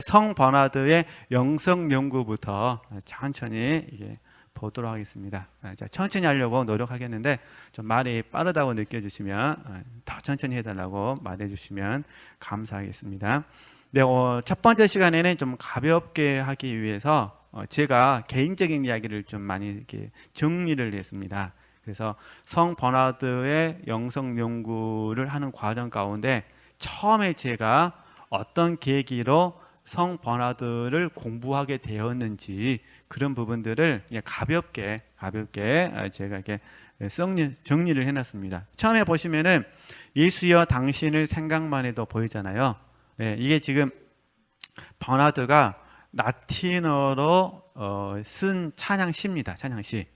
성 버나드의 영성 연구부터 천천히 이게 보도록 하겠습니다. 자, 천천히 하려고 노력하겠는데 좀 말이 빠르다고 느껴지시면 더 천천히 해달라고 말해주시면 감사하겠습니다. 네, 첫 번째 시간에는 좀 가볍게 하기 위해서 제가 개인적인 이야기를 좀 많이 이렇게 정리를 했습니다. 그래서 성 버나드의 영성 연구를 하는 과정 가운데 처음에 제가 어떤 계기로 성 버나드를 공부하게 되었는지 그런 부분들을 가볍게 제가 이렇게 정리를 해놨습니다. 처음에 보시면은 예수여 당신을 생각만 해도 보이잖아요. 네, 이게 지금 버나드가 라틴어로 쓴 찬양시입니다. 찬양시.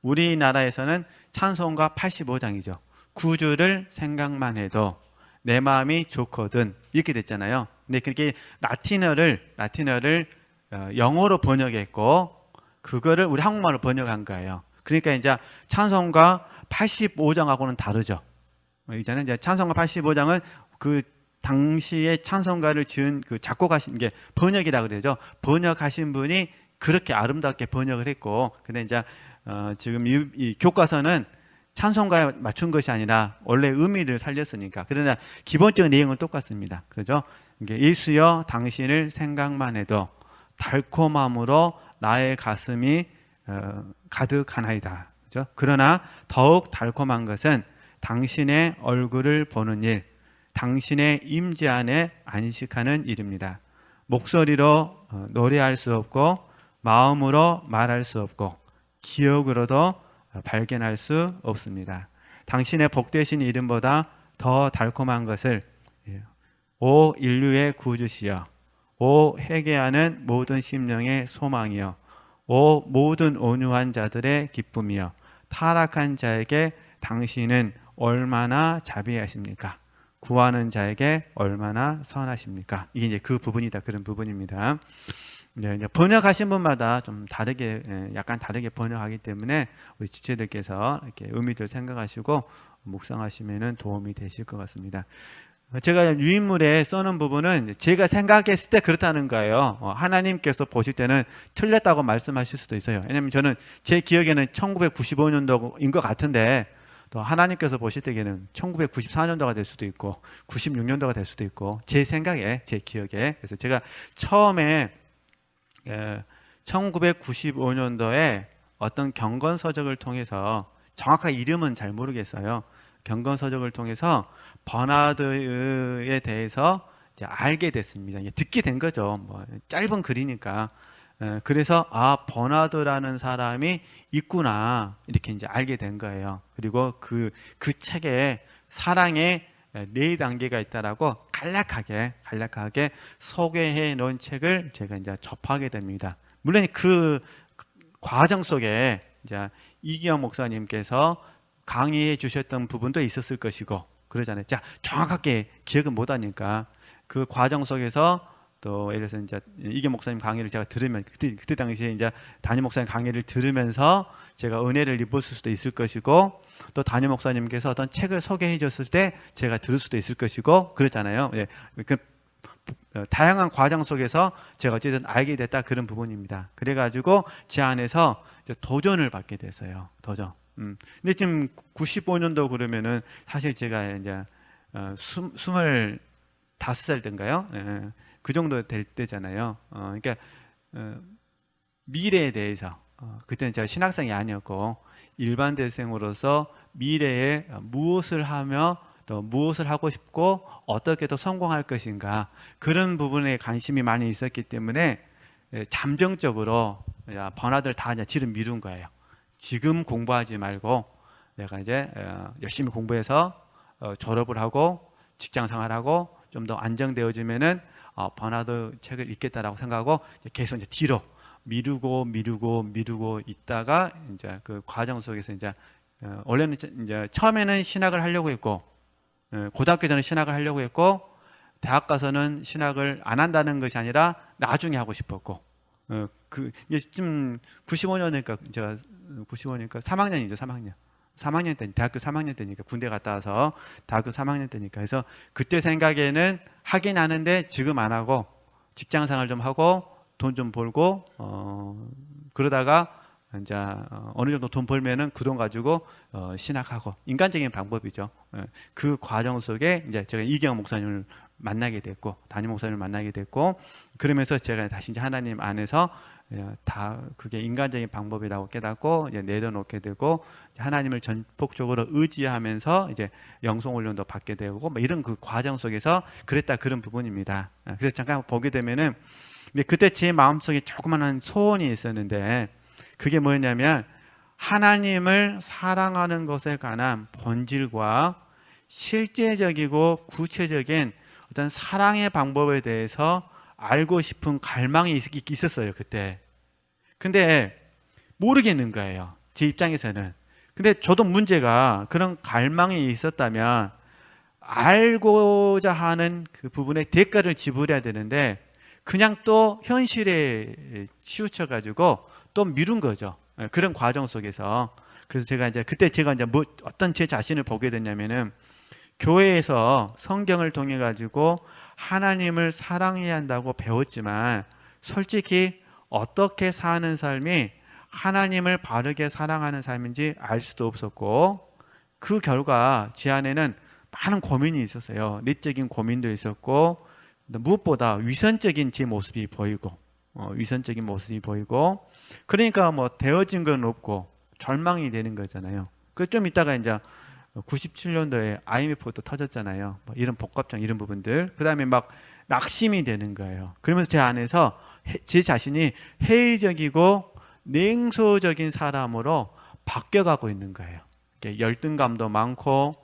우리나라에서는 찬송가 85장이죠. 구주를 생각만 해도 내 마음이 좋거든 이렇게 됐잖아요. 근데 그렇게 라틴어를 영어로 번역했고 그거를 우리 한국말로 번역한 거예요. 그러니까 이제 찬송가 85장하고는 다르죠. 이제 찬송가 85장은 그 당시에 찬송가를 지은 그 작곡하신 게 번역이라 그러죠. 번역하신 분이 그렇게 아름답게 번역을 했고, 근데 이제 지금 이 교과서는 찬송가에 맞춘 것이 아니라 원래 의미를 살렸으니까. 그러나 기본적인 내용은 똑같습니다. 그렇죠? 예수여 당신을 생각만 해도 달콤함으로 나의 가슴이 가득하나이다. 그렇죠? 그러나 더욱 달콤한 것은 당신의 얼굴을 보는 일, 당신의 임재 안에 안식하는 일입니다. 목소리로 노래할 수 없고 마음으로 말할 수 없고 기억으로도 발견할 수 없습니다. 당신의 복되신 이름보다 더 달콤한 것을 오 인류의 구주시여, 오 회개하는 모든 심령의 소망이여, 오 모든 온유한 자들의 기쁨이여, 타락한 자에게 당신은 얼마나 자비하십니까? 구하는 자에게 얼마나 선하십니까? 이게 이제 그 부분이다, 그런 부분입니다. 네, 이제 번역하신 분마다 좀 다르게, 약간 다르게 번역하기 때문에 우리 지체들께서 이렇게 의미들 생각하시고 묵상하시면은 도움이 되실 것 같습니다. 제가 유인물에 써놓은 부분은 제가 생각했을 때 그렇다는 거예요. 하나님께서 보실 때는 틀렸다고 말씀하실 수도 있어요. 왜냐하면 저는 제 기억에는 1995년도인 것 같은데 또 하나님께서 보실 때에는 1994년도가 될 수도 있고 96년도가 될 수도 있고 제 생각에, 제 기억에. 그래서 제가 처음에 1995년도에 어떤 경건서적을 통해서, 정확한 이름은 잘 모르겠어요. 경건서적을 통해서 버나드에 대해서 이제 알게 됐습니다. 듣게 된 거죠. 뭐 짧은 글이니까. 그래서 버나드라는 사람이 있구나 이렇게 이제 알게 된 거예요. 그리고 그 책에 사랑의 4단계가 있다라고 간략하게 소개해 놓은 책을 제가 이제 접하게 됩니다. 물론 그 과정 속에 이제 이기영 목사님께서 강의해 주셨던 부분도 있었을 것이고 그러잖아요. 자, 정확하게 기억은 못 하니까 그 과정 속에서 또 예를 들어서 이제 이기영 목사님 강의를 제가 들으면 그때 당시에 이제 담임 목사님 강의를 들으면서 제가 은혜를 입었을 수도 있을 것이고 또 담임 목사님께서 어떤 책을 소개해 줬을 때 제가 들을 수도 있을 것이고 그렇잖아요. 예. 그 다양한 과정 속에서 제가 어쨌든 알게 됐다, 그런 부분입니다. 그래가지고 제 안에서 이제 도전을 받게 됐어요. 도전. 근데 지금 95년도 그러면은 사실 제가 이제 25살 때인가요? 예. 그 정도 될 때잖아요. 그러니까 미래에 대해서 그때는 제가 신학생이 아니었고 일반 대생으로서 미래에 무엇을 하며 또 무엇을 하고 싶고 어떻게 더 성공할 것인가, 그런 부분에 관심이 많이 있었기 때문에 잠정적으로 버나드를 다 이제 뒤로 미룬 거예요. 지금 공부하지 말고 내가 이제 열심히 공부해서 졸업을 하고 직장 생활하고 좀 더 안정되어지면은 버나드 책을 읽겠다라고 생각하고 계속 이제 뒤로 미루고 있다가 이제 그 과정 속에서 이제 원래는 이제 처음에는 신학을 하려고 했고 고등학교 전에 신학을 하려고 했고 대학 가서는 신학을 안 한다는 것이 아니라 나중에 하고 싶었고 그 이제 좀 95년이니까 제가 95년이니까 3학년이죠. 3학년 때, 대학교 3학년 때니까, 군대 갔다 와서 대학교 3학년 때니까. 그래서 그때 생각에는 하긴 하는데 지금 안 하고 직장 생활 좀 하고 돈 좀 벌고 그러다가 이제 어느 정도 돈 벌면은 그 돈 가지고 신학하고 인간적인 방법이죠. 그 과정 속에 이제 제가 이경 목사님을 만나게 됐고 담임 목사님을 만나게 됐고 그러면서 제가 다시 이제 하나님 안에서 다 그게 인간적인 방법이라고 깨닫고 이제 내려놓게 되고 하나님을 전폭적으로 의지하면서 이제 영성 훈련도 받게 되고 뭐 이런 그 과정 속에서 그랬다 그런 부분입니다. 그래서 잠깐 보게 되면은 그때 제 마음속에 조그마한 소원이 있었는데 그게 뭐였냐면 하나님을 사랑하는 것에 관한 본질과 실제적이고 구체적인 어떤 사랑의 방법에 대해서 알고 싶은 갈망이 있었어요 그때. 근데 모르겠는 거예요 제 입장에서는. 근데 저도 문제가 그런 갈망이 있었다면 알고자 하는 그 부분에 대가를 지불해야 되는데 그냥 또 현실에 치우쳐 가지고 또 미룬 거죠. 그런 과정 속에서. 그래서 제가 이제 그때 제가 이제 뭐 어떤 제 자신을 보게 됐냐면은 교회에서 성경을 통해 가지고 하나님을 사랑해야 한다고 배웠지만 솔직히 어떻게 사는 삶이 하나님을 바르게 사랑하는 삶인지 알 수도 없었고 그 결과 제 안에는 많은 고민이 있었어요. 내적인 고민도 있었고 무엇보다 위선적인 제 모습이 보이고 위선적인 모습이 보이고 그러니까 뭐 되어진 건 없고 절망이 되는 거잖아요. 그래서 좀 이따가 이제 97년도에 IMF도 터졌잖아요. 뭐 이런 복합적 이런 부분들. 그 다음에 막 낙심이 되는 거예요. 그러면서 제 안에서 제 자신이 회의적이고 냉소적인 사람으로 바뀌어가고 있는 거예요. 열등감도 많고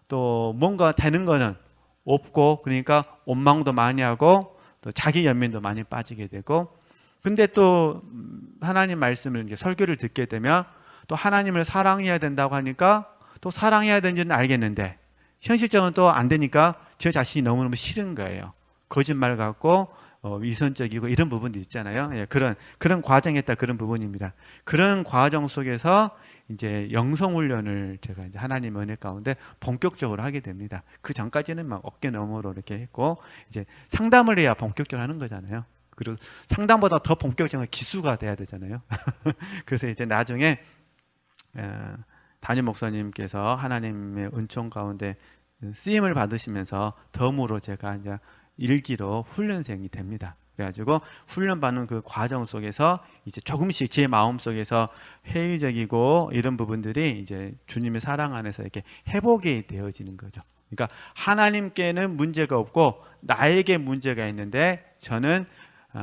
또 뭔가 되는 거는 없고 그러니까 원망도 많이 하고 또 자기 연민도 많이 빠지게 되고 근데 또 하나님 말씀을 이제 설교를 듣게 되면 또 하나님을 사랑해야 된다고 하니까 또 사랑해야 되는지는 알겠는데 현실적으로 또 안 되니까 저 자신이 너무너무 싫은 거예요. 거짓말 같고 위선적이고 이런 부분도 있잖아요. 예, 그런 과정에 딱 그런 부분입니다. 그런 과정 속에서 이제 영성 훈련을 제가 이제 하나님 은혜 가운데 본격적으로 하게 됩니다. 그 전까지는 막 어깨 너머로 이렇게 했고 이제 상담을 해야 본격적으로 하는 거잖아요. 그리고 상담보다 더 본격적인 기수가 돼야 되잖아요. 그래서 이제 나중에 담임 목사님께서 하나님의 은총 가운데 쓰임을 받으시면서 덤으로 제가 이제 일기로 훈련생이 됩니다. 그래가지고 훈련받는 그 과정 속에서 이제 조금씩 제 마음 속에서 회의적이고 이런 부분들이 이제 주님의 사랑 안에서 이렇게 회복이 되어지는 거죠. 그러니까 하나님께는 문제가 없고 나에게 문제가 있는데 저는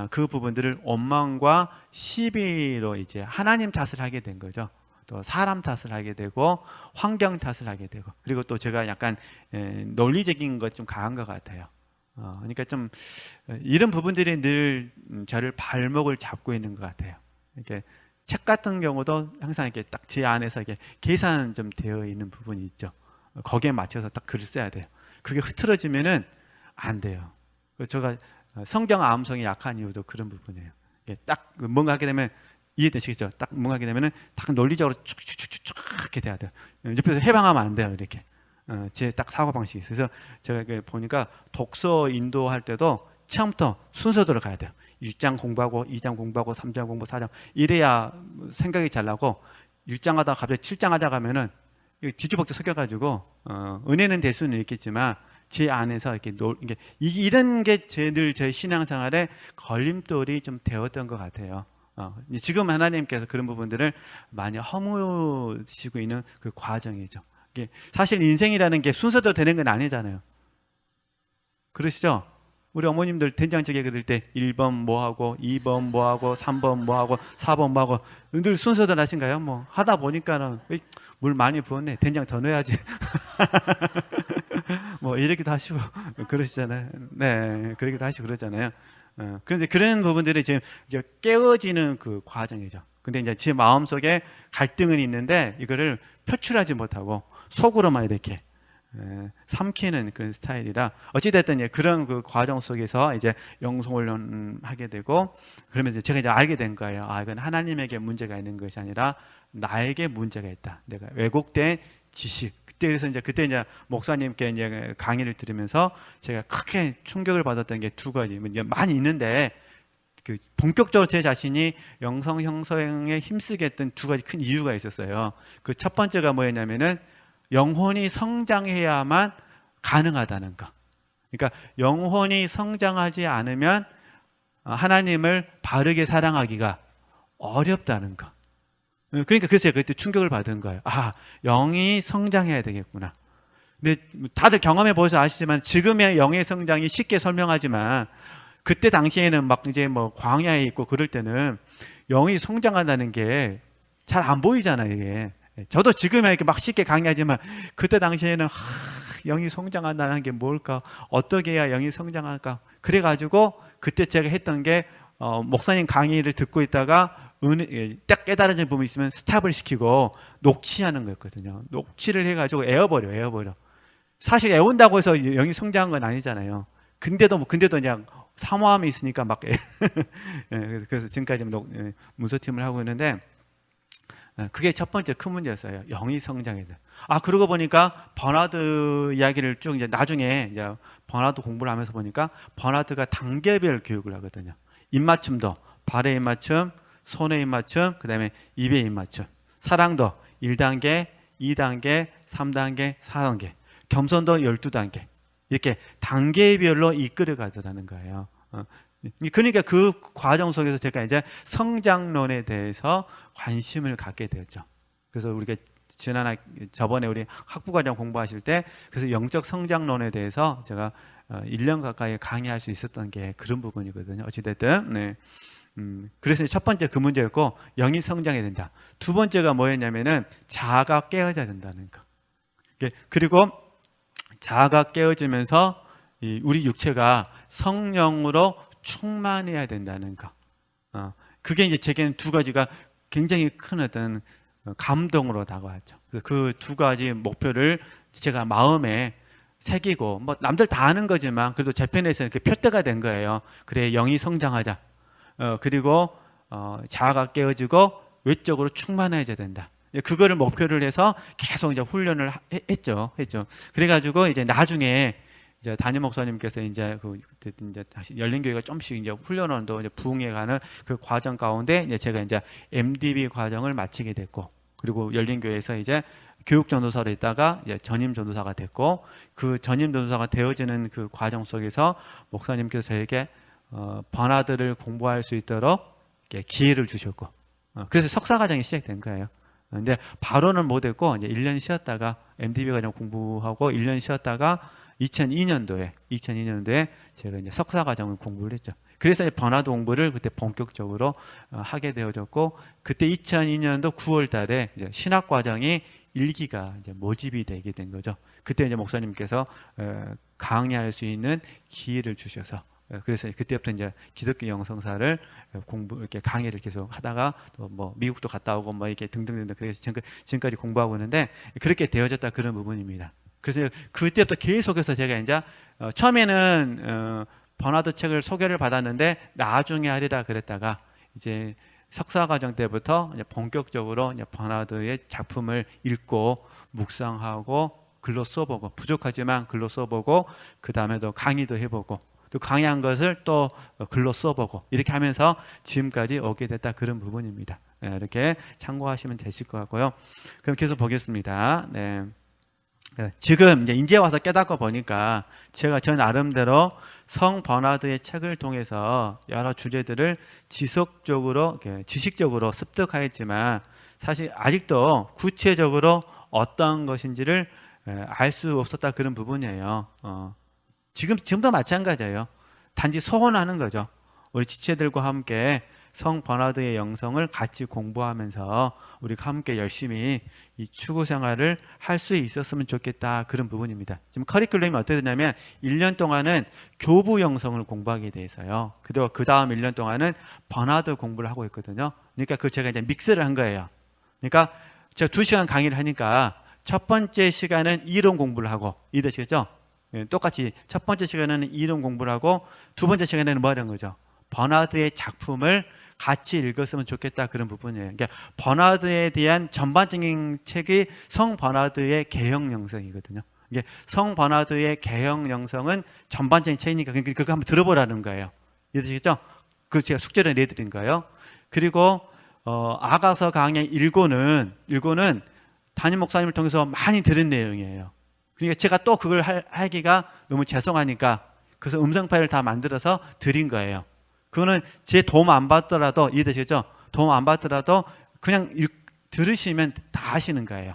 그 부분들을 원망과 시비로 이제 하나님 탓을 하게 된 거죠. 또 사람 탓을 하게 되고 환경 탓을 하게 되고 그리고 또 제가 약간 논리적인 것 좀 강한 것 같아요. 그러니까 좀 이런 부분들이 늘 저를 발목을 잡고 있는 것 같아요. 이렇게 책 같은 경우도 항상 이렇게 딱 제 안에서 이렇게 계산 좀 되어 있는 부분이 있죠. 거기에 맞춰서 딱 글을 써야 돼요. 그게 흐트러지면은 안 돼요. 제가 성경 암성이 약한 이유도 그런 부분이에요. 딱 뭔가 하게 되면 이해되시겠죠? 딱 뭔가 하게 되면은 딱 논리적으로 쭉쭉쭉쭉 이렇게 돼야 돼요. 옆에서 해방하면 안 돼요. 이렇게. 제 딱 사고 방식이 있어요. 그래서 제가 보니까 독서 인도할 때도 처음부터 순서대로 가야 돼요. 1장 공부하고 2장 공부하고 3장 공부 4장 이래야 생각이 잘 나고 6장 하다가 갑자기 7장 하자 가면은 뒤죽박죽 섞여가지고 은혜는 될 수는 있겠지만 제 안에서 이렇게 이런 게 늘 제 신앙생활에 걸림돌이 좀 되었던 것 같아요. 지금 하나님께서 그런 부분들을 많이 허무시고 있는 그 과정이죠. 사실 인생이라는 게 순서대로 되는 건 아니잖아요. 그러시죠? 우리 어머님들 된장찌개 끓일 때 1번 뭐하고 2번 뭐하고 3번 뭐하고 4번 뭐하고 늘 순서대로 하신가요? 뭐 하다 보니까는 물 많이 부었네. 된장 더 넣어야지. 뭐 이렇게도 하시고 그러시잖아요. 네, 그러기도 하시고 그러잖아요. 그런데 그런 부분들이 지금 깨어지는 그 과정이죠. 근데 이제 제 마음속에 갈등은 있는데 이거를 표출하지 못하고 속으로만 이렇게 삼키는 그런 스타일이라 어찌됐든 그런 그 과정 속에서 이제 영성훈련 하게 되고 그러면서 제가 이제 알게 된 거예요. 이건 하나님에게 문제가 있는 것이 아니라 나에게 문제가 있다. 내가 왜곡된 지식, 그때 이제 목사님께 이제 강의를 들으면서 제가 크게 충격을 받았던 게 두 가지 많이 있는데 그 본격적으로 제 자신이 영성 형성에 힘쓰게 했던 두 가지 큰 이유가 있었어요. 그 첫 번째가 뭐였냐면은 영혼이 성장해야만 가능하다는 거. 그러니까 영혼이 성장하지 않으면 하나님을 바르게 사랑하기가 어렵다는 거. 그러니까 그래서 제가 그때 충격을 받은 거예요. 아, 영이 성장해야 되겠구나. 근데 다들 경험해 보셔서 아시지만 지금의 영의 성장이 쉽게 설명하지만 그때 당시에는 막 이제 뭐 광야에 있고 그럴 때는 영이 성장한다는 게 잘 안 보이잖아요, 이게. 저도 지금은 이렇게 막 쉽게 강의하지만 그때 당시에는 영이 성장한다는 게 뭘까? 어떻게 해야 영이 성장할까? 그래가지고 그때 제가 했던 게 목사님 강의를 듣고 있다가 딱 깨달아진 부분이 있으면 스탑을 시키고 녹취하는 거였거든요. 녹취를 해가지고 에어버려. 사실 애운다고 해서 영이 성장한 건 아니잖아요. 근데도 그냥 사모함이 있으니까 막 그래서 지금까지 문서팀을 하고 있는데 그게 첫 번째 큰 문제였어요. 영이 성장해야 돼. 그러고 보니까 버나드 이야기를 쭉 이제 나중에 이제 버나드 공부를 하면서 보니까 버나드가 단계별 교육을 하거든요. 입맞춤도 발의 입맞춤, 손의 입맞춤, 그다음에 입의 입맞춤. 사랑도 1단계, 2단계, 3단계, 4단계. 겸손도 12단계. 이렇게 단계별로 이끌어 가더라는 거예요. 그러니까 그 과정 속에서 제가 이제 성장론에 대해서 관심을 갖게 되었죠. 그래서 우리가 저번에 우리 학부과정 공부하실 때 그래서 영적 성장론에 대해서 제가 1년 가까이 강의할 수 있었던 게 그런 부분이거든요. 어찌됐든. 네. 그래서 첫 번째 그 문제였고 영이 성장해야 된다. 두 번째가 뭐였냐면은 자아가 깨어져야 된다는 거. 그리고 자아가 깨어지면서 우리 육체가 성령으로 충만해야 된다는 거. 그게 이제 제게는 두 가지가 굉장히 큰 어떤 감동으로 다가왔죠. 그 두 가지 목표를 제가 마음에 새기고 뭐 남들 다 아는 거지만 그래도 제 편에서는 이렇게 표대가 된 거예요. 그래, 영이 성장하자. 그리고 자아가 깨어지고 외적으로 충만해져야 된다. 그거를 목표를 해서 계속 이제 훈련을 했죠. 그래가지고 이제 나중에 이제 담임 목사님께서 이제 이제 다시 열린 교회가 좀씩 이제 훈련원도 이제 부흥해가는 그 과정 가운데 이제 제가 이제 MDB 과정을 마치게 됐고, 그리고 열린 교회에서 이제 교육 전도사로 있다가 이제 전임 전도사가 됐고, 그 전임 전도사가 되어지는 그 과정 속에서 목사님께서 저에게 번화들을 공부할 수 있도록 기회를 주셨고, 그래서 석사 과정이 시작된 거예요. 근데 바로는 못했고 이제 1년 쉬었다가 MDB 과정 공부하고 1년 쉬었다가 2002년도에 제가 이제 석사 과정을 공부를 했죠. 그래서 이제 번화도 공부를 그때 본격적으로 하게 되어졌고, 그때 2002년도 9월달에 이제 신학 과정이 1기가 이제 모집이 되게 된 거죠. 그때 이제 목사님께서 강의할 수 있는 기회를 주셔서, 그래서 그때부터 이제 기독교 영성사를 이렇게 강의를 계속 하다가 또 뭐 미국도 갔다 오고 뭐 이렇게 등등등등, 그래서 지금까지 공부하고 있는데 그렇게 되어졌다, 그런 부분입니다. 그래서 그때부터 계속해서 제가 이제 처음에는 버나드 책을 소개를 받았는데 나중에 하리라 그랬다가 이제 석사 과정 때부터 이제 본격적으로 이제 버나드의 작품을 읽고 묵상하고 글로 써보고, 부족하지만 글로 써보고, 그 다음에도 강의도 해보고, 또 강의한 것을 또 글로 써보고, 이렇게 하면서 지금까지 오게 됐다, 그런 부분입니다. 네, 이렇게 참고하시면 되실 것 같고요. 그럼 계속 보겠습니다. 네. 지금 이제 와서 깨닫고 보니까 제가 전 나름대로 성 버나드의 책을 통해서 여러 주제들을 지속적으로, 지식적으로 습득하였지만 사실 아직도 구체적으로 어떤 것인지를 알 수 없었다, 그런 부분이에요. 지금도 마찬가지예요. 단지 소원하는 거죠. 우리 지체들과 함께 성 버나드의 영성을 같이 공부하면서 우리가 함께 열심히 이 추구 생활을 할 수 있었으면 좋겠다, 그런 부분입니다. 지금 커리큘럼이 어떻게 되냐면 1년 동안은 교부 영성을 공부하게 돼 있어요. 그리고 그 다음 1년 동안은 버나드 공부를 하고 있거든요. 그러니까 제가 이제 믹스를 한 거예요. 그러니까 제가 2시간 강의를 하니까 첫 번째 시간은 이론 공부를 하고, 이해되시겠죠? 똑같이 첫 번째 시간에는 이론 공부를 하고 두 번째 시간에는 뭐 하는 거죠? 버나드의 작품을 같이 읽었으면 좋겠다 그런 부분이에요. 그러니까 버나드에 대한 전반적인 책이 성 버나드의 개혁 영성이거든요. 이게 성 버나드의 개혁 영성은 전반적인 책이니까 그거 한번 들어보라는 거예요. 이해되시겠죠? 그 제가 숙제를 내드린 거예요. 그리고 아가서 강의 1권은 담임 목사님을 통해서 많이 들은 내용이에요. 그러니까 제가 또 그걸 하기가 너무 죄송하니까 그래서 음성 파일을 다 만들어서 드린 거예요. 그거는 제 도움 안 받더라도 이해되시죠? 도움 안 받더라도 그냥 들으시면 다 하시는 거예요.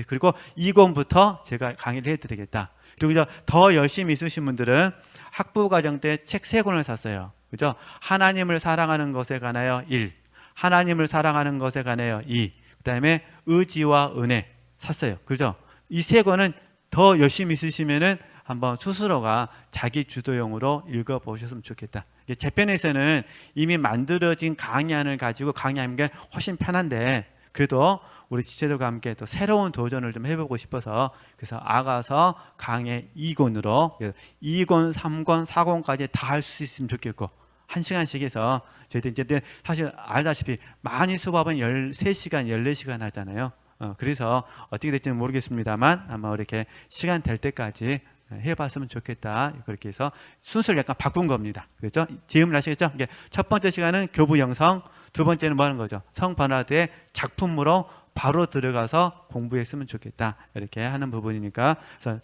그리고 2권부터 제가 강의를 해드리겠다. 그리고 이제 더 열심히 있으신 분들은 학부과정 때 책 3권을 샀어요. 그죠? 하나님을 사랑하는 것에 관하여 1, 하나님을 사랑하는 것에 관하여 2, 그 다음에 의지와 은혜 샀어요. 그죠? 이 3권은 더 열심히 있으시면은 한번 스스로가 자기 주도용으로 읽어보셨으면 좋겠다. 제 편에서는 이미 만들어진 강의안을 가지고 강의하는 게 훨씬 편한데 그래도 우리 지체들과 함께 또 새로운 도전을 좀 해보고 싶어서 그래서 아가서 강의 2권으로 2권, 3권, 4권까지 다 할 수 있으면 좋겠고 1시간씩 해서 저희들 이제 사실 알다시피 많이 수업은 13시간, 14시간 하잖아요. 그래서 어떻게 될지는 모르겠습니다만 아마 이렇게 시간 될 때까지 해봤으면 좋겠다. 그렇게 해서 순서를 약간 바꾼 겁니다. 그렇죠? 지음을 아시겠죠? 첫 번째 시간은 교부 영성, 두 번째는 뭐 하는 거죠? 성 버나드의 작품으로 바로 들어가서 공부했으면 좋겠다. 이렇게 하는 부분이니까 그래서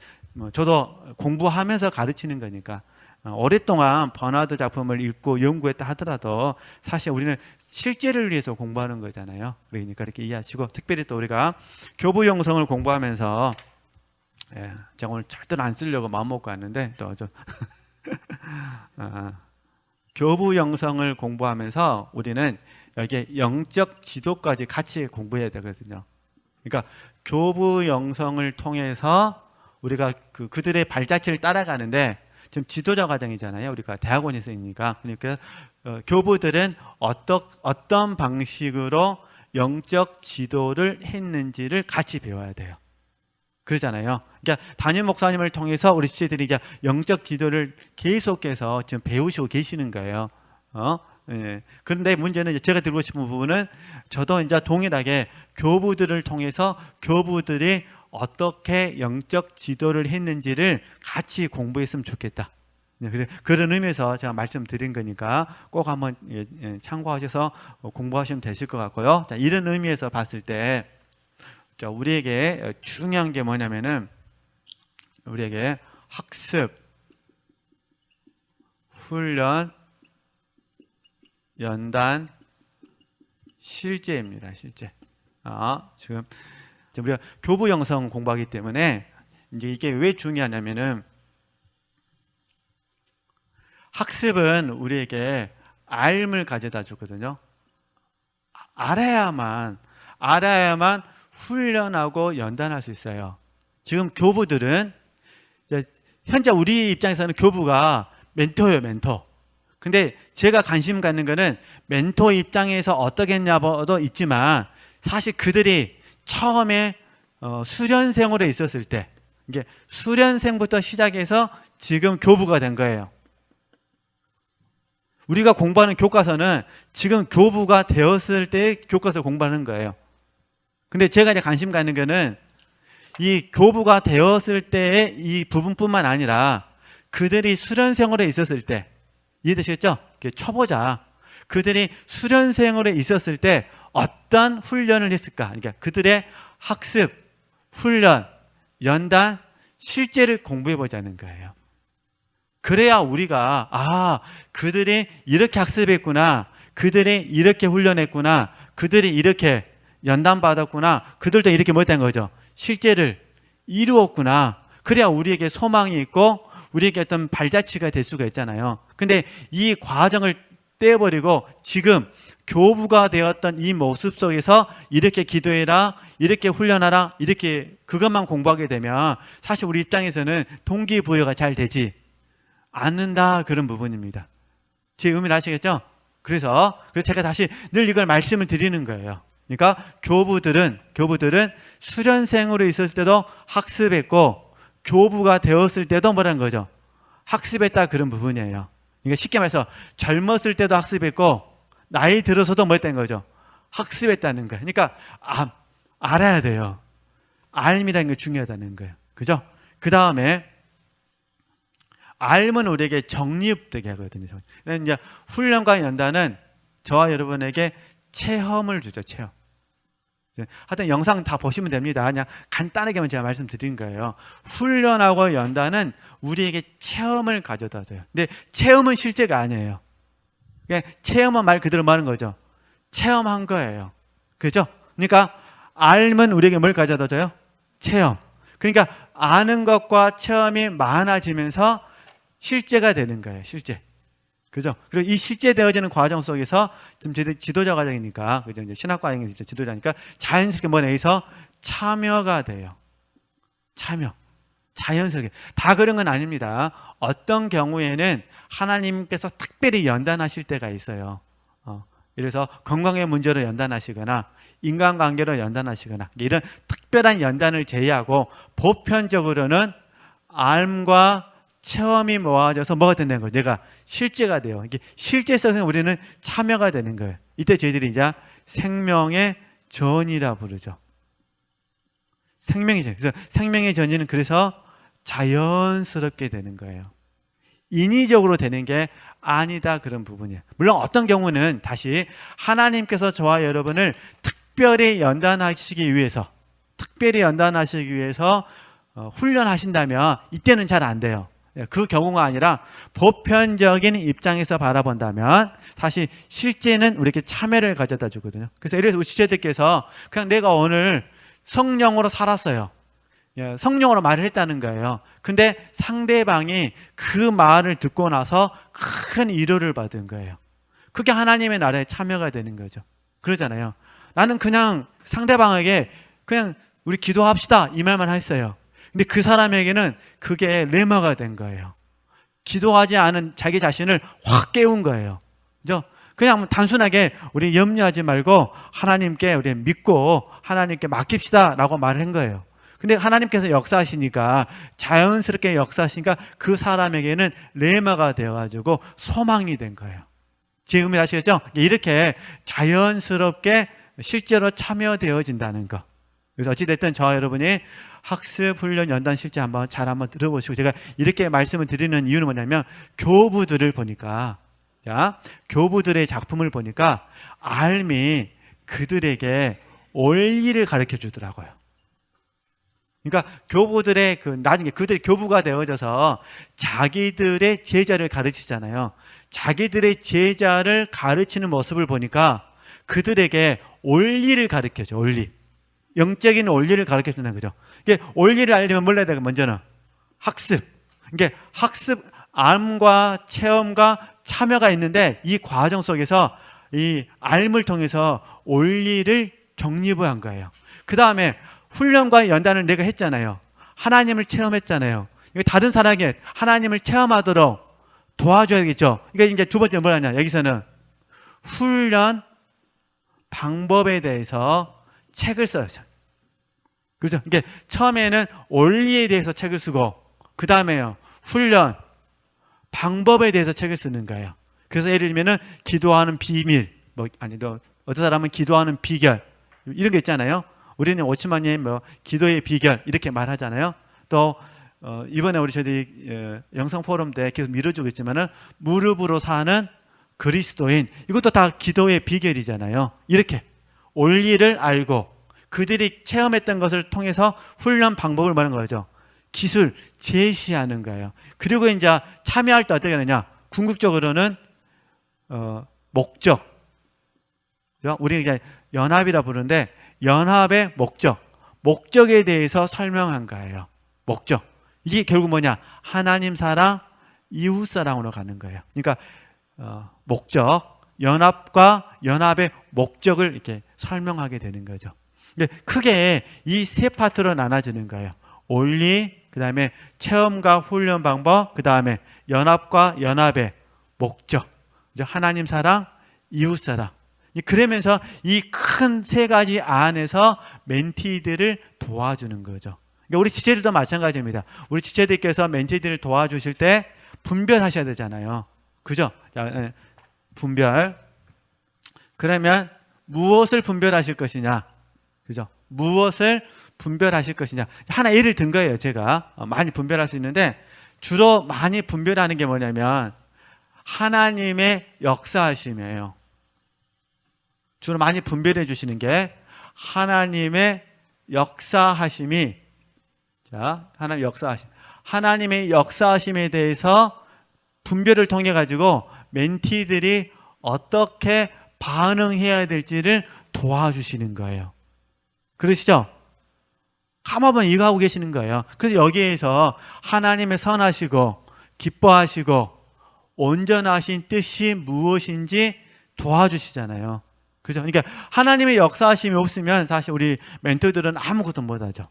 저도 공부하면서 가르치는 거니까 오랫동안 버나드 작품을 읽고 연구했다 하더라도 사실 우리는 실제를 위해서 공부하는 거잖아요. 그러니까 이렇게 이해하시고 특별히 또 우리가 교부 영성을 공부하면서 제가 오늘 절대로 안 쓰려고 마음먹고 왔는데 또 좀 교부 영성을 공부하면서 우리는 여기에 영적 지도까지 같이 공부해야 되거든요. 그러니까 교부 영성을 통해서 우리가 그들의 발자취를 따라가는데 지금 지도자 과정이잖아요. 우리가 대학원에서 있으니까. 그러니까 교부들은 어떤 방식으로 영적 지도를 했는지를 같이 배워야 돼요. 그러잖아요. 그러니까 담임 목사님을 통해서 우리 지체들이 이제 영적 지도를 계속해서 지금 배우시고 계시는 거예요. 예. 그런데 문제는 제가 드리고 싶은 부분은 저도 이제 동일하게 교부들을 통해서 교부들이 어떻게 영적 지도를 했는지를 같이 공부했으면 좋겠다. 그런 의미에서 제가 말씀드린 거니까 꼭 한번 참고하셔서 공부하시면 되실 것 같고요. 자, 이런 의미에서 봤을 때 우리에게 중요한 게 뭐냐면은 우리에게 학습, 훈련, 연단, 실제입니다. 실제. 지금 우리가 교부 영성 공부하기 때문에 이제 이게 왜 중요하냐면은 학습은 우리에게 알을 가져다 주거든요. 알아야만 훈련하고 연단할 수 있어요. 지금 교부들은 현재 우리 입장에서는 교부가 멘토예요, 멘토. 근데 제가 관심 갖는 거는 멘토 입장에서 어떻게 했냐도 있지만 사실 그들이 처음에 수련생으로 있었을 때 이게 수련생부터 시작해서 지금 교부가 된 거예요. 우리가 공부하는 교과서는 지금 교부가 되었을 때 교과서를 공부하는 거예요. 근데 제가 이제 관심 갖는 거는 이 교부가 되었을 때의 이 부분뿐만 아니라 그들이 수련생으로 있었을 때 이해되시겠죠? 초보자 그들이 수련생으로 있었을 때 어떤 훈련을 했을까? 그러니까 그들의 학습, 훈련, 연단, 실제를 공부해 보자는 거예요. 그래야 우리가 그들이 이렇게 학습했구나, 그들이 이렇게 훈련했구나, 그들이 이렇게 연단받았구나, 그들도 이렇게 못한 거죠. 실제를 이루었구나. 그래야 우리에게 소망이 있고 우리에게 어떤 발자취가 될 수가 있잖아요. 근데 이 과정을 떼어버리고 지금 교부가 되었던 이 모습 속에서 이렇게 기도해라, 이렇게 훈련하라, 이렇게 그것만 공부하게 되면 사실 우리 입장에서는 동기부여가 잘 되지 않는다, 그런 부분입니다. 제 의미를 아시겠죠? 그래서 제가 다시 늘 이걸 말씀을 드리는 거예요. 그러니까 교부들은 수련생으로 있었을 때도 학습했고 교부가 되었을 때도 뭐라는 거죠? 학습했다, 그런 부분이에요. 그러니까 쉽게 말해서 젊었을 때도 학습했고 나이 들어서도 뭐 했다는 거죠? 학습했다는 거예요. 그러니까 알아야 돼요. 알미라는 게 중요하다는 거예요. 그죠? 그 다음에 알면 우리에게 정립되게 하거든요. 이제 훈련과 연단은 저와 여러분에게 체험을 주죠. 체험. 하여튼 영상 다 보시면 됩니다. 그냥 간단하게만 제가 말씀드린 거예요. 훈련하고 연단은 우리에게 체험을 가져다 줘요. 근데 체험은 실제가 아니에요. 그냥 체험은 말 그대로 말하는 거죠. 체험한 거예요. 그죠? 그러니까 알면 우리에게 뭘 가져다 줘요? 체험. 그러니까 아는 것과 체험이 많아지면서 실제가 되는 거예요. 실제. 그죠? 그리고 이 실제 되어지는 과정 속에서 지금 지도자 과정이니까, 그죠? 이제 신학 과정이 진짜 지도자니까 자연스럽게 뭐 내에서 참여가 돼요. 참여. 자연스럽게. 다 그런 건 아닙니다. 어떤 경우에는 하나님께서 특별히 연단하실 때가 있어요. 그래서 건강의 문제로 연단하시거나 인간관계로 연단하시거나 이런 특별한 연단을 제외하고 보편적으로는 알과 체험이 모아져서 뭐가 된다는 거예요? 내가 실제가 돼요. 이게 실제성에서 우리는 참여가 되는 거예요. 이때 저희들이 이제 생명의 전이라 부르죠. 생명의 전. 그래서 생명의 전이는 그래서 자연스럽게 되는 거예요. 인위적으로 되는 게 아니다, 그런 부분이에요. 물론 어떤 경우는 다시 하나님께서 저와 여러분을 특별히 연단하시기 위해서 훈련하신다면 이때는 잘 안 돼요. 그 경우가 아니라 보편적인 입장에서 바라본다면 사실 실제는 우리에게 참여를 가져다 주거든요. 그래서 예를 들어서 우리 지체들께서 그냥 내가 오늘 성령으로 살았어요. 성령으로 말을 했다는 거예요. 근데 상대방이 그 말을 듣고 나서 큰 위로를 받은 거예요. 그게 하나님의 나라에 참여가 되는 거죠. 그러잖아요. 나는 그냥 상대방에게 그냥 우리 기도합시다 이 말만 했어요. 근데 그 사람에게는 그게 레마가 된 거예요. 기도하지 않은 자기 자신을 확 깨운 거예요. 그죠? 그냥 단순하게 우리 염려하지 말고 하나님께 우리 믿고 하나님께 맡깁시다 라고 말을 한 거예요. 근데 하나님께서 역사하시니까 자연스럽게 역사하시니까 그 사람에게는 레마가 되어가지고 소망이 된 거예요. 제 의미를 아시겠죠? 이렇게 자연스럽게 실제로 참여되어진다는 거. 그래서 어찌됐든 저와 여러분이 학습, 훈련, 연단 실제 한번 들어보시고, 제가 이렇게 말씀을 드리는 이유는 뭐냐면 교부들을 보니까, 교부들의 작품을 보니까 알미 그들에게 원리를 가르쳐 주더라고요. 그러니까 교부들의 나중에 그들이 교부가 되어져서 자기들의 제자를 가르치잖아요. 자기들의 제자를 가르치는 모습을 보니까 그들에게 원리를 가르쳐줘. 원리. 영적인 원리를 가르쳐 준다는 거죠. 이게 원리를 알려면 뭘 해야 되고 먼저는 학습. 이게 학습, 암과 체험과 참여가 있는데 이 과정 속에서 이 알을 통해서 원리를 정립을 한 거예요. 그 다음에 훈련과 연단을 내가 했잖아요. 하나님을 체험했잖아요. 다른 사람에게 하나님을 체험하도록 도와줘야겠죠. 그러니까 이제 두 번째 뭐냐? 여기서는 훈련 방법에 대해서 책을 써요. 그렇죠? 이게 처음에는 원리에 대해서 책을 쓰고 그 다음에요 훈련 방법에 대해서 책을 쓰는 거예요. 그래서 예를 들면은 기도하는 비밀, 어떤 사람은 기도하는 비결 이런 게 있잖아요. 우리는 오치마님 기도의 비결 이렇게 말하잖아요. 또 이번에 우리 저희들이 영상 포럼 때 계속 밀어주고 있지만은 무릎으로 사는 그리스도인 이것도 다 기도의 비결이잖아요. 이렇게 원리를 알고 그들이 체험했던 것을 통해서 훈련 방법을 말하는 거죠. 기술 제시하는 거예요. 그리고 이제 참여할 때 어떻게 하느냐? 궁극적으로는 목적. 우리가 이제 연합이라 부르는데 연합의 목적에 대해서 설명한 거예요. 목적. 이게 결국 뭐냐? 하나님 사랑, 이웃 사랑으로 가는 거예요. 그러니까 목적, 연합과 연합의 목적을 이렇게 설명하게 되는 거죠. 크게 이 세 파트로 나눠지는 거예요. 원리, 그 다음에 체험과 훈련 방법, 그 다음에 연합과 연합의 목적. 하나님 사랑, 이웃 사랑. 그러면서 이 큰 세 가지 안에서 멘티들을 도와주는 거죠. 그러니까 우리 지체들도 마찬가지입니다. 우리 지체들께서 멘티들을 도와주실 때 분별하셔야 되잖아요. 그죠? 자, 분별. 그러면 무엇을 분별하실 것이냐? 그죠? 무엇을 분별하실 것이냐? 하나 예를 든 거예요. 제가 많이 분별할 수 있는데 주로 많이 분별하는 게 뭐냐면 하나님의 역사하심이에요. 주로 많이 분별해 주시는 게 하나님의 역사하심이, 자, 하나님의 역사하심. 하나님의 역사하심에 대해서 분별을 통해 가지고 멘티들이 어떻게 반응해야 될지를 도와주시는 거예요. 그러시죠? 한번 이거 하고 계시는 거예요. 그래서 여기에서 하나님의 선하시고 기뻐하시고 온전하신 뜻이 무엇인지 도와주시잖아요. 그죠? 그러니까 하나님의 역사하심이 없으면 사실 우리 멘토들은 아무것도 못하죠.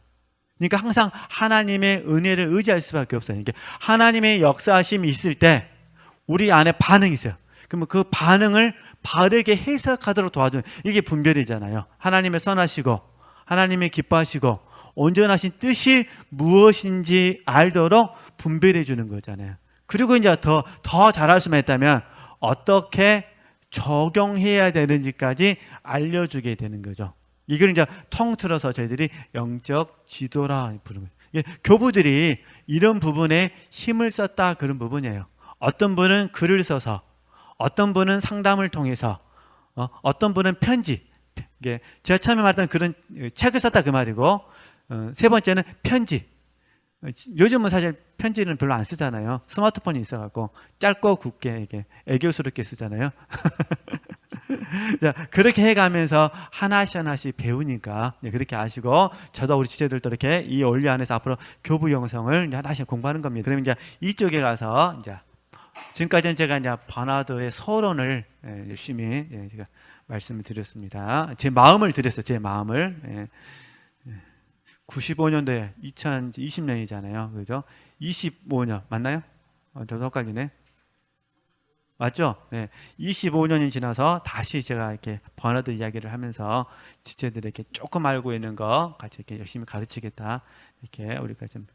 그러니까 항상 하나님의 은혜를 의지할 수밖에 없어요. 그러니까 하나님의 역사하심이 있을 때 우리 안에 반응이 있어요. 그러면 그 반응을 바르게 해석하도록 도와주는, 이게 분별이잖아요. 하나님의 선하시고 하나님의 기뻐하시고 온전하신 뜻이 무엇인지 알도록 분별해 주는 거잖아요. 그리고 이제 더 잘할 수만 있다면 어떻게 적용해야 되는지까지 알려주게 되는 거죠. 이걸 이제 통틀어서 저희들이 영적 지도라 부르는 거예요. 교부들이 이런 부분에 힘을 썼다, 그런 부분이에요. 어떤 분은 글을 써서, 어떤 분은 상담을 통해서, 어떤 분은 편지. 제가 처음에 말했던 그런 책을 썼다 그 말이고, 세 번째는 편지. 요즘은 사실 편지는 별로 안 쓰잖아요. 스마트폰이 있어갖고 짧고 굵게 이게 애교스럽게 쓰잖아요. 자, 그렇게 해가면서 하나씩 배우니까 그렇게 아시고, 저도 우리 지체들도 이렇게 이 원리 안에서 앞으로 교부 영성을 하나씩 공부하는 겁니다. 그러면 이제 이쪽에 가서 이제 지금까지는 제가 이제 버나드의 서론을 열심히 제가 말씀을 드렸습니다. 제 마음을 드렸어요. 제 마음을. 95년도에 2020년이잖아요. 그죠? 25년 맞나요? 저도 헷갈리네. 맞죠? 네. 25년이 지나서 다시 제가 이렇게 버나드 이야기를 하면서 지체들에게 조금 알고 있는 거 같이 이렇게 열심히 가르치겠다. 이렇게 우리가 좀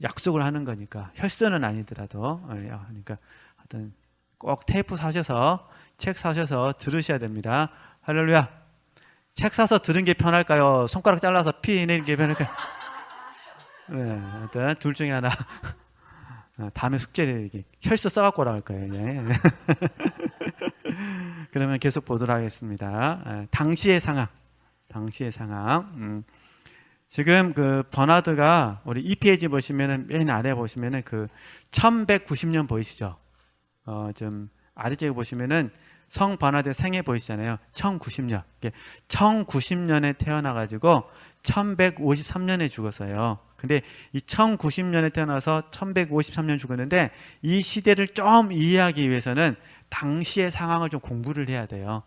약속을 하는 거니까, 혈서는 아니더라도. 그러니까 하여튼 꼭 테이프 사셔서, 책 사셔서 들으셔야 됩니다. 할렐루야. 책 사서 들은 게 편할까요? 손가락 잘라서 피 내는 게 편할까요? 네, 일단 둘 중에 하나. 다음에 숙제를 혈서 써갖고 오라고 할 거예요. 그러면 계속 보도록 하겠습니다. 당시의 상황. 지금 그 버나드가 우리 2페이지 보시면은 맨 아래 보시면은 그 1190년 보이시죠? 좀 아래쪽에 보시면은 성 버나드의 생애 보이시잖아요. 1090년. 1090년에 태어나가지고 1153년에 죽었어요. 근데 이 1090년에 태어나서 1153년 죽었는데, 이 시대를 좀 이해하기 위해서는 당시의 상황을 좀 공부를 해야 돼요.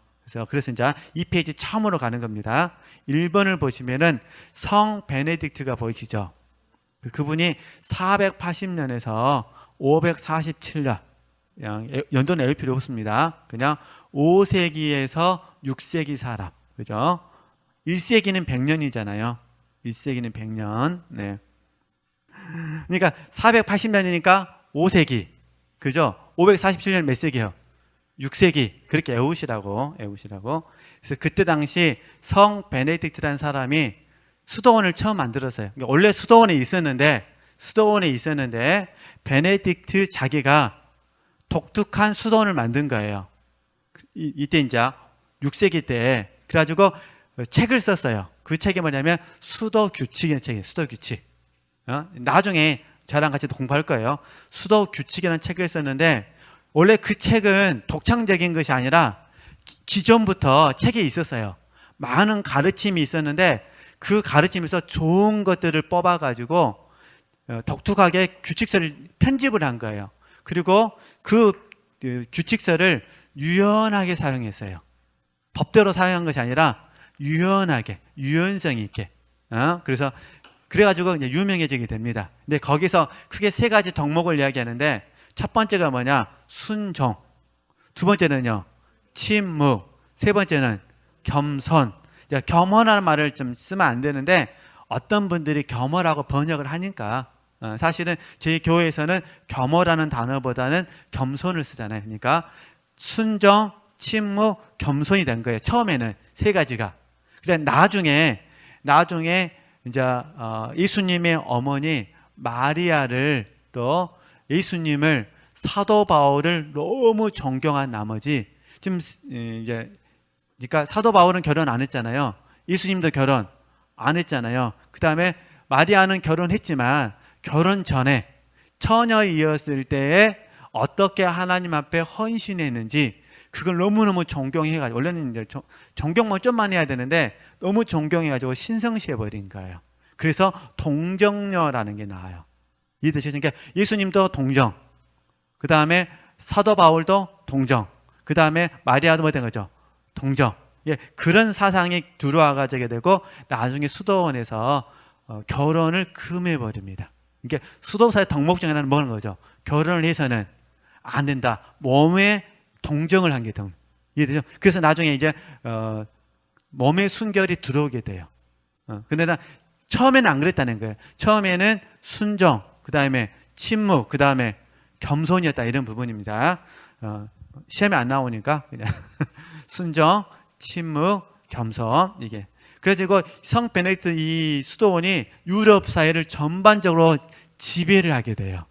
그래서 이제 이 페이지 처음으로 가는 겁니다. 1번을 보시면은 성 베네딕트가 보이시죠? 그분이 480년에서 547년, 연도 낼 필요 없습니다. 그냥 5세기에서 6세기 사람, 그죠? 1세기는 100년이잖아요. 1세기는 100년. 네. 그러니까 480년이니까 5세기, 그죠? 547년 몇 세기요? 6세기. 그렇게 외우시라고. 그래서 그때 당시 성 베네딕트라는 사람이 수도원을 처음 만들었어요. 그러니까 원래 수도원에 있었는데 베네딕트 자기가 독특한 수도원을 만든 거예요. 이때 이제 6세기 때. 그래가지고 책을 썼어요. 그 책이 뭐냐면 수도 규칙이라는 책이에요. 수도 규칙. 나중에 저랑 같이 공부할 거예요. 수도 규칙이라는 책을 썼는데, 원래 그 책은 독창적인 것이 아니라 기존부터 책에 있었어요. 많은 가르침이 있었는데 그 가르침에서 좋은 것들을 뽑아가지고 독특하게 규칙서를 편집을 한 거예요. 그리고 그 규칙서를 유연하게 사용했어요. 법대로 사용한 것이 아니라 유연하게, 유연성 있게. 그래가지고 이제 유명해지게 됩니다. 근데 거기서 크게 세 가지 덕목을 이야기하는데, 첫 번째가 뭐냐? 순종. 두 번째는요, 침묵. 세 번째는 겸손. 겸허라는 말을 좀 쓰면 안 되는데, 어떤 분들이 겸허라고 번역을 하니까, 사실은 저희 교회에서는 겸허라는 단어보다는 겸손을 쓰잖아요. 그러니까 순종, 침묵, 겸손이 된 거예요. 처음에는 세 가지가. 그래 나중에 이제 예수님의 어머니 마리아를 또 예수님을 사도 바울을 너무 존경한 나머지 지금 이제 그러니까 사도 바울은 결혼 안 했잖아요. 예수님도 결혼 안 했잖아요. 그 다음에 마리아는 결혼했지만 결혼 전에 처녀이었을 때에 어떻게 하나님 앞에 헌신했는지 그걸 너무너무 존경해가지고 원래는 이제 존경만 좀만 해야 되는데 너무 존경해가지고 신성시해버린 거예요. 그래서 동정녀라는 게 나와요. 이해되시죠? 그러니까 예수님도 동정, 그 다음에 사도 바울도 동정, 그 다음에 마리아도 뭐 된 거죠? 동정. 예, 그런 사상이 들어와가지게 되고 나중에 수도원에서 결혼을 금해버립니다. 이게 수도사의 덕목 중에 하나는 뭐는 거죠? 결혼을 해서는 안 된다. 몸에 동정을 한 게 등. 이해되죠? 그래서 나중에 이제 몸에 순결이 들어오게 돼요. 그러나 처음에는 안 그랬다는 거예요. 처음에는 순종, 그 다음에 침묵, 그 다음에 겸손이었다 이런 부분입니다. 시험에 안 나오니까 그냥 순종, 침묵, 겸손 이게. 그래가지고 성 베네딕트 이 수도원이 유럽 사회를 전반적으로 지배를 하게 돼요.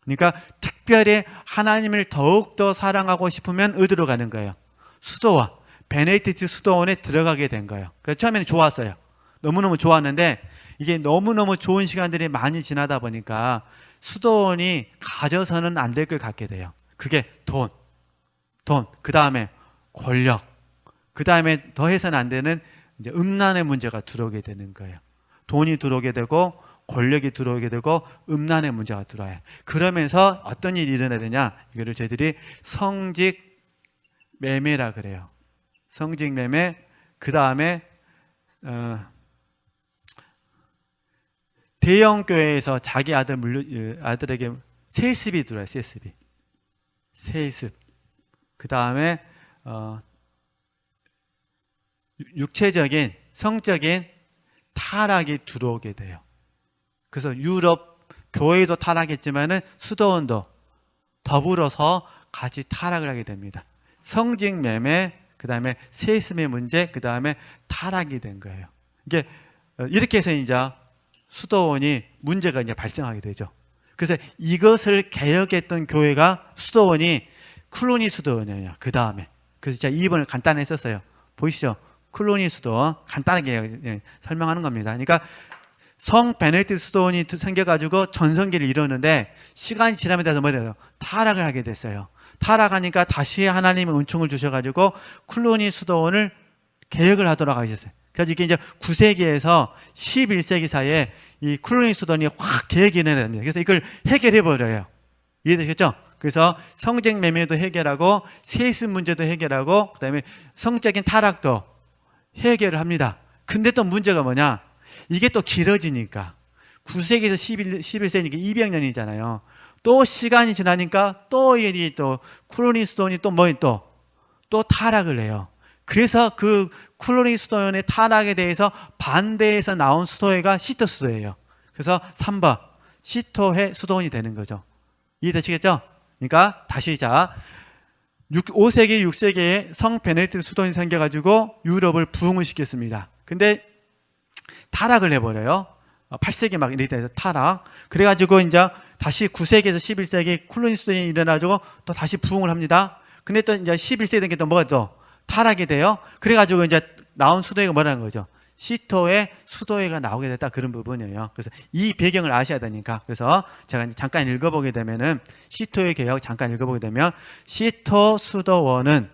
그러니까 특별히 하나님을 더욱더 사랑하고 싶으면 어디로 가는 거예요? 수도원, 베네딕트 수도원에 들어가게 된 거예요. 그래서 처음에는 좋았어요. 너무너무 좋았는데 이게 너무너무 좋은 시간들이 많이 지나다 보니까 수도원이 가져서는 안 될 걸 갖게 돼요. 그게 돈, 그 다음에 권력, 그 다음에 더해서는 안 되는 이제 음란의 문제가 들어오게 되는 거예요. 돈이 들어오게 되고 권력이 들어오게 되고 음란의 문제가 들어와요. 그러면서 어떤 일이 일어나야 되냐? 이거를 저희들이 성직 매매라 그래요. 성직 매매. 그 다음에 대형 교회에서 자기 아들에게 세습이 들어와요. 세습. 그 다음에 육체적인 성적인 타락이 들어오게 돼요. 그래서 유럽 교회도 타락했지만은 수도원도 더불어서 같이 타락을 하게 됩니다. 성직 매매, 그 다음에 세습의 문제, 그 다음에 타락이 된 거예요. 이게 이렇게 해서 이제 수도원이 문제가 이제 발생하게 되죠. 그래서 이것을 개혁했던 교회가 수도원이 클로니 수도원이에요. 그 다음에. 그래서 제가 2번을 간단히 썼어요. 보이시죠? 클로니 수도원 간단하게 설명하는 겁니다. 그러니까 성 베네딕트 수도원이 생겨가지고 전성기를 이루는데 시간이 지나면 돼서 뭐 돼요? 타락을 하게 됐어요. 타락하니까 다시 하나님의 은총을 주셔가지고 클로니 수도원을 개혁을 하도록 하셨어요. 그래서 이게 이제 9세기에서 11세기 사이에 이 클로니 수도원이 확 개혁이 일어납니다. 그래서 이걸 해결해버려요. 이해되셨죠? 그래서 성직 매매도 해결하고 세습 문제도 해결하고 그 다음에 성적인 타락도 해결을 합니다. 근데 또 문제가 뭐냐? 이게 또 길어지니까 9세기에서 11세기니까 200년이잖아요. 또 시간이 지나니까 또 이게 또 클로니 수도원이 또 타락을 해요. 그래서 그 클로니 수도원의 타락에 대해서 반대해서 나온 수도회가 시토 수도회예요. 그래서 3번 시토회 수도원이 되는 거죠. 이해되시겠죠? 그러니까 다시 5세기, 6세기에 성 베네딕트 수도원이 생겨가지고 유럽을 부흥을 시켰습니다. 근데 타락을 해버려요. 8세기 막 이렇게 돼서 타락. 그래가지고 이제 다시 9세기에서 11세기 클로니 수도원이 일어나가지고 또 다시 부흥을 합니다. 근데 또 이제 11세기 된 게 또 뭐가 또 타락이 돼요. 그래가지고 이제 나온 수도회가 뭐라는 거죠? 시토의 수도회가 나오게 됐다. 그런 부분이에요. 그래서 이 배경을 아셔야 되니까. 그래서 제가 이제 잠깐 읽어보게 되면은 시토의 개혁 잠깐 읽어보게 되면 시토 수도원은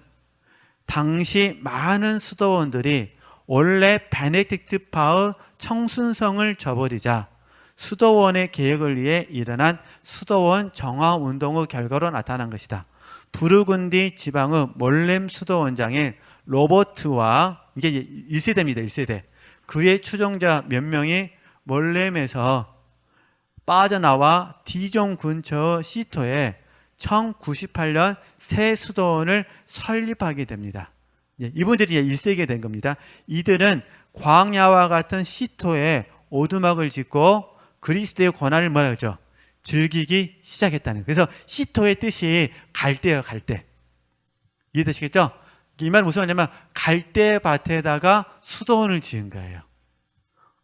당시 많은 수도원들이 원래 베네딕트파의 청순성을 저버리자 수도원의 개혁을 위해 일어난 수도원 정화 운동의 결과로 나타난 것이다. 부르군디 지방의 몰렘 수도원장인 로버트와 이게 1세대입니다. 1세대. 그의 추종자 몇 명이 몰렘에서 빠져나와 디종 근처 시토에 1098년 새 수도원을 설립하게 됩니다. 이분들이 1세기에 된 겁니다. 이들은 광야와 같은 시토에 오두막을 짓고 그리스도의 권한을 뭐라 그러죠? 즐기기 시작했다는. 그래서 시토의 뜻이 갈대예요, 갈대. 이해되시겠죠? 이 말은 무슨 말이냐면 갈대밭에다가 수도원을 지은 거예요.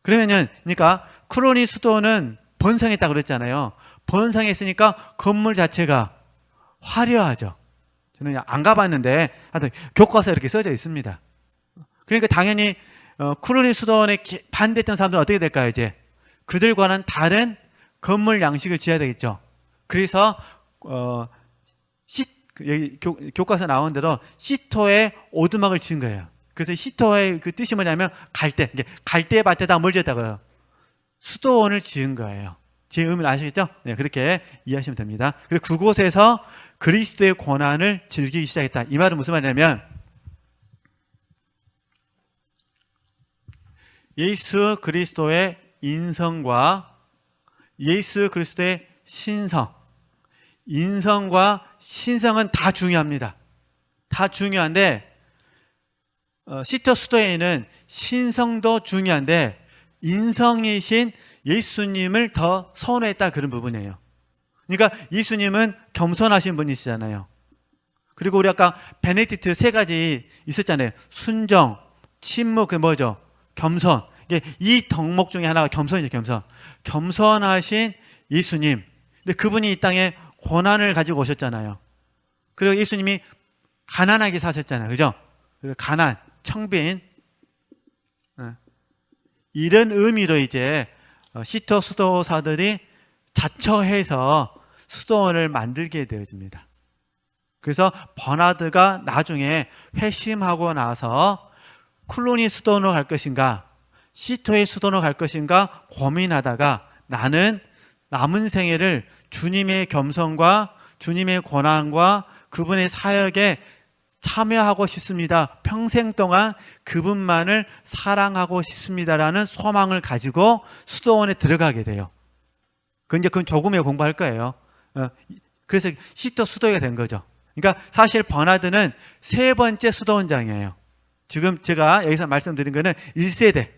그러면은 그러니까 클로니 수도원은 번성했다고 그랬잖아요. 번성했으니까 건물 자체가 화려하죠. 저는 안 가봤는데 하여튼 교과서에 이렇게 써져 있습니다. 그러니까 당연히 클로니 수도원에 반대했던 사람들은 어떻게 될까요? 이제 그들과는 다른 건물 양식을 지어야 되겠죠. 그래서 여기 교과서 나온 대로 시토에 오두막을 지은 거예요. 그래서 시토의 그 뜻이 뭐냐면 갈대밭에다 뭘 지었다고요? 수도원을 지은 거예요. 제 의미를 아시겠죠? 네, 그렇게 이해하시면 됩니다. 그리고 그곳에서 그리스도의 고난을 즐기기 시작했다. 이 말은 무슨 말이냐면 예수 그리스도의 인성과 예수 그리스도의 신성, 인성과 신성은 다 중요합니다. 다 중요한데 시토 수도에는 신성도 중요한데 인성이신 예수님을 더 선호했다, 그런 부분이에요. 그러니까 예수님은 겸손하신 분이시잖아요. 그리고 우리 아까 베네딕트 세 가지 있었잖아요. 순종, 침묵, 그 뭐죠? 겸손. 이 덕목 중에 하나가 겸손이죠. 겸손. 겸손하신 예수님. 근데 그분이 이 땅에 고난을 가지고 오셨잖아요. 그리고 예수님이 가난하게 사셨잖아요. 그죠? 가난, 청빈. 이런 의미로 이제 시토 수도사들이 자처해서 수도원을 만들게 되어집니다. 그래서 버나드가 나중에 회심하고 나서 클로니 수도원으로 갈 것인가 시토의 수도원으로 갈 것인가 고민하다가 나는 남은 생애를 주님의 겸손과 주님의 고난과 그분의 사역에 참여하고 싶습니다. 평생 동안 그분만을 사랑하고 싶습니다라는 소망을 가지고 수도원에 들어가게 돼요. 그건 조금 후에 공부할 거예요. 그래서 시토 수도회가 된 거죠. 그러니까 사실 버나드는 세 번째 수도원장이에요. 지금 제가 여기서 말씀드린 거는 1세대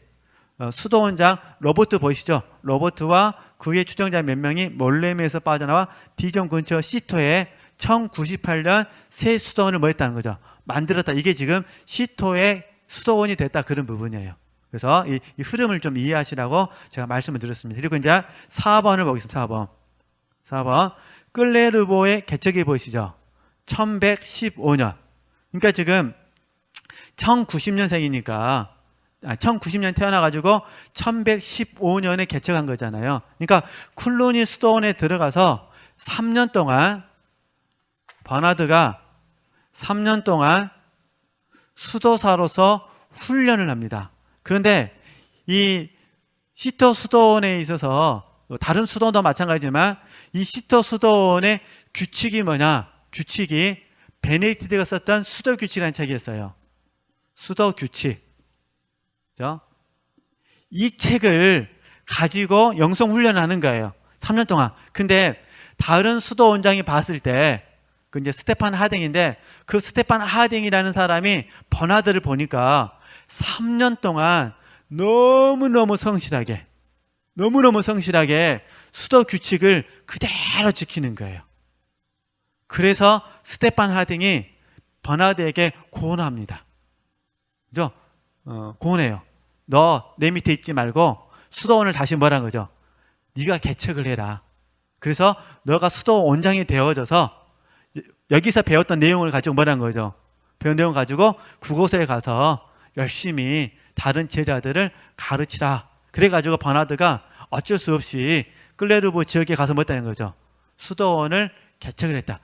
수도원장 로버트 보이시죠? 로버트와 그의 추종자 몇 명이 몰레메에서 빠져나와 디jon 근처 시토에 1098년 새 수도원을 뭐 했다는 거죠? 만들었다. 이게 지금 시토의 수도원이 됐다, 그런 부분이에요. 그래서 이 흐름을 좀 이해하시라고 제가 말씀을 드렸습니다. 그리고 이제 4번을 보겠습니다. 4번. 클레르보의 개척이 보이시죠? 1115년. 그러니까 지금 1090년생이니까 1090년 태어나가지고 1115년에 개척한 거잖아요. 그러니까 클로니 수도원에 들어가서 3년 동안 버나드가 3년 동안 수도사로서 훈련을 합니다. 그런데 이 시토 수도원에 있어서 다른 수도원도 마찬가지지만 이 시토 수도원의 규칙이 뭐냐? 규칙이 베네딕트가 썼던 수도 규칙이라는 책이 있어요. 수도 규칙. 그죠? 이 책을 가지고 영성 훈련하는 거예요. 3년 동안. 근데 다른 수도원장이 봤을 때 그 이제 스테판 하딩인데 그 스테판 하딩이라는 사람이 버나드를 보니까 3년 동안 너무너무 성실하게 수도 규칙을 그대로 지키는 거예요. 그래서 스테판 하딩이 버나드에게 고언합니다. 그죠? 고언해요. 너 내 밑에 있지 말고 수도원을 다시 뭐라는 거죠? 네가 개척을 해라. 그래서 너가 수도원장이 되어져서 여기서 배웠던 내용을 가지고 뭐라는 거죠? 배운 내용을 가지고 그곳에 가서 열심히 다른 제자들을 가르치라. 그래가지고 버나드가 어쩔 수 없이 클레르보 지역에 가서 뭐 했다는 거죠? 수도원을 개척을 했다.